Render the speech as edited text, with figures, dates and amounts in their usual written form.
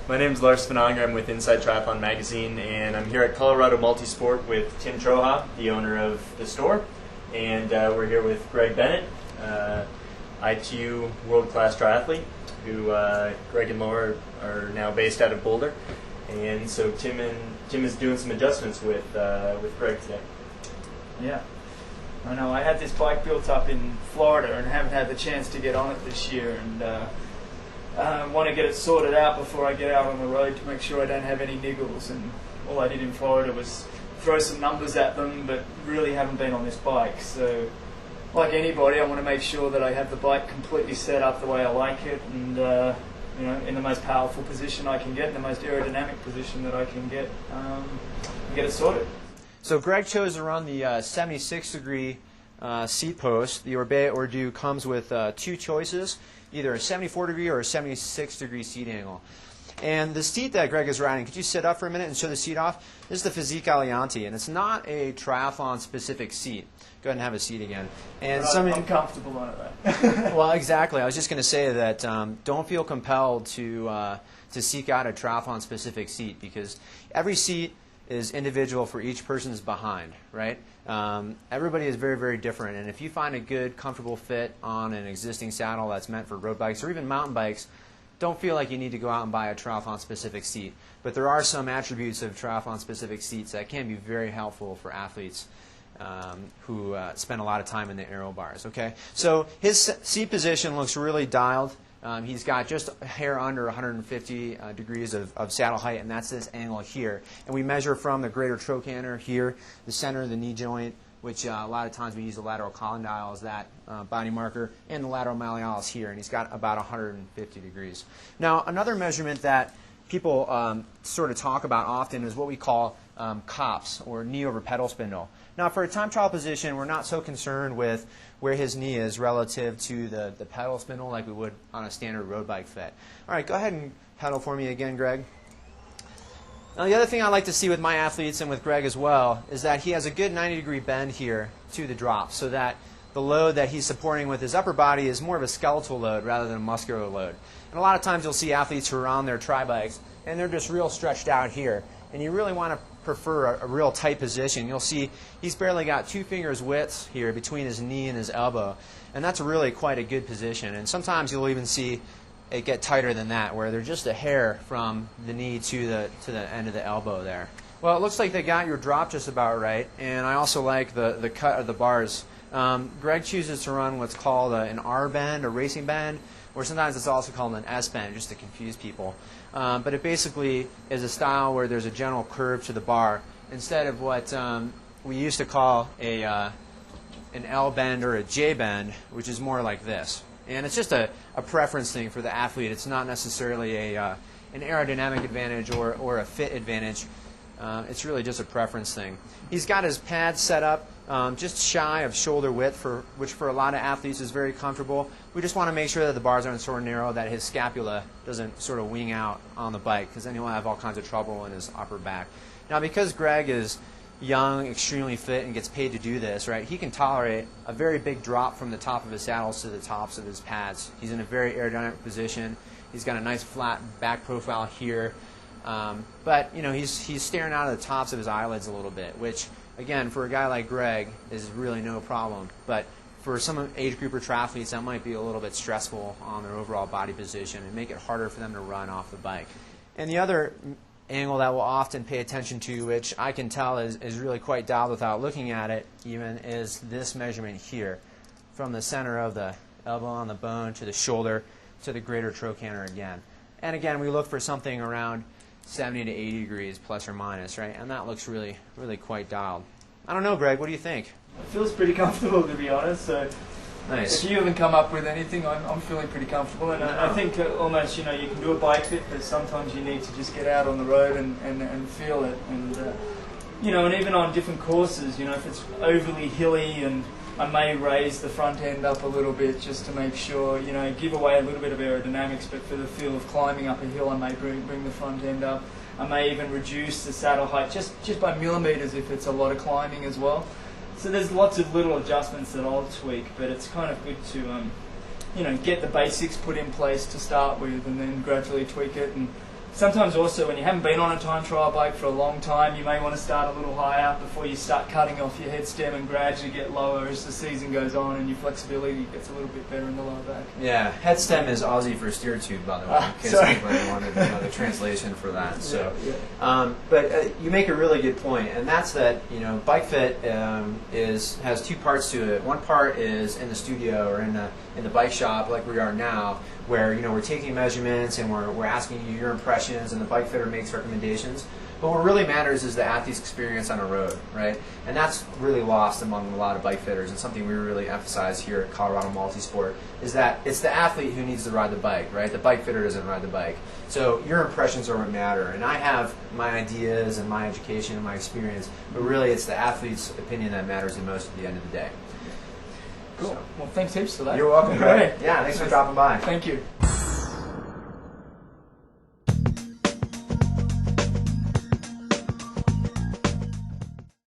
My name is Lars Svananger. I'm with Inside Triathlon Magazine, and I'm here at Colorado Multisport with Tim Troha, the owner of the store. And we're here with Greg Bennett, ITU world-class triathlete, who Greg and Laura are now based out of Boulder. And so Tim is doing some adjustments with Greg today. Yeah. I know. I had this bike built up in Florida and haven't had the chance to get on it this year, and I want to get it sorted out before I get out on the road to make sure I don't have any niggles. And all I did in Florida was throw some numbers at them, but really haven't been on this bike. So, like anybody, I want to make sure that I have the bike completely set up the way I like it, and in the most powerful position I can get, in the most aerodynamic position that I can get it sorted. So Greg chose to run the 76-degree seat post. The Orbea Ordu comes with two choices, either a 74-degree or a 76-degree seat angle. And the seat that Greg is riding, could you sit up for a minute and show the seat off? This is the Physique Alianti, and it's not a triathlon-specific seat. Go ahead and have a seat again. And I'm comfortable on it, Well, exactly. I was just going to say that don't feel compelled to seek out a triathlon-specific seat, because every seat is individual for each person's behind, right? Everybody is very, very different, and if you find a good, comfortable fit on an existing saddle that's meant for road bikes or even mountain bikes, don't feel like you need to go out and buy a triathlon-specific seat. But there are some attributes of triathlon-specific seats that can be very helpful for athletes who spend a lot of time in the aero bars. Okay, so his seat position looks really dialed. He's got just a hair under 150 degrees of saddle height, and that's this angle here. And we measure from the greater trochanter here, the center of the knee joint, which a lot of times we use the lateral condyle as that body marker, and the lateral malleolus here, and he's got about 150 degrees. Now, another measurement that people sort of talk about often is what we call COPS, or knee over pedal spindle. Now, for a time trial position, we're not so concerned with where his knee is relative to the pedal spindle like we would on a standard road bike fit. All right, go ahead and pedal for me again, Greg. Now, the other thing I like to see with my athletes and with Greg as well is that he has a good 90-degree bend here to the drop, so that the load that he's supporting with his upper body is more of a skeletal load rather than a muscular load. And a lot of times you'll see athletes who are on their tri-bikes, and they're just real stretched out here. And you really want to prefer a real tight position. You'll see he's barely got 2 fingers width here between his knee and his elbow, and that's really quite a good position. And sometimes you'll even see it get tighter than that, where they're just a hair from the knee to the end of the elbow there. Well, it looks like they got your drop just about right, and I also like the cut of the bars. Greg chooses to run what's called an R bend, a racing bend, or sometimes it's also called an S bend, just to confuse people. But it basically is a style where there's a general curve to the bar, instead of what we used to call an L bend or a J bend, which is more like this. And it's just a preference thing for the athlete. It's not necessarily an aerodynamic advantage or a fit advantage. It's really just a preference thing. He's got his pads set up just shy of shoulder width, which for a lot of athletes is very comfortable. We just want to make sure that the bars aren't so narrow that his scapula doesn't sort of wing out on the bike, because then he'll have all kinds of trouble in his upper back. Now, because Greg is young, extremely fit, and gets paid to do this, right, he can tolerate a very big drop from the top of his saddles to the tops of his pads. He's in a very aerodynamic position. He's got a nice flat back profile here. But he's staring out of the tops of his eyelids a little bit, which, again, for a guy like Greg, is really no problem. But for some age group or triathletes, that might be a little bit stressful on their overall body position and make it harder for them to run off the bike. And the other angle that we'll often pay attention to, which I can tell is really quite dialed without looking at it even, is this measurement here, from the center of the elbow on the bone to the shoulder to the greater trochanter again. And again, we look for something around 70 to 80 degrees plus or minus, right? And that looks really, really quite dialed. I don't know, Greg, what do you think? It feels pretty comfortable, to be honest. So nice. If you haven't come up with anything, I'm feeling pretty comfortable. And I think almost, you can do a bike fit, but sometimes you need to just get out on the road and feel it. And, and even on different courses, if it's overly hilly, and I may raise the front end up a little bit just to make sure, give away a little bit of aerodynamics, but for the feel of climbing up a hill, I may bring the front end up. I may even reduce the saddle height just by millimeters if it's a lot of climbing as well. So there's lots of little adjustments that I'll tweak, but it's kind of good to, get the basics put in place to start with, and then gradually tweak it and sometimes also when you haven't been on a time trial bike for a long time, you may want to start a little higher before you start cutting off your head stem and gradually get lower as the season goes on and your flexibility gets a little bit better in the lower back. Yeah, head stem is Aussie for steer tube, by the way, in case anybody wanted to know the translation for that. So, but you make a really good point, and that's that Bike Fit has two parts to it. One part is in the studio or in the bike shop, like we are now, where we're taking measurements and we're asking you your impressions, and the bike fitter makes recommendations. But what really matters is the athlete's experience on a road, right? And that's really lost among a lot of bike fitters, and something we really emphasize here at Colorado Multisport is that it's the athlete who needs to ride the bike, right? The bike fitter doesn't ride the bike. So your impressions are what matter, and I have my ideas and my education and my experience, but really it's the athlete's opinion that matters the most at the end of the day. Cool. So. Well, thanks heaps for that. You're welcome, Greg. Great. Yeah, thanks for dropping by. Thank you.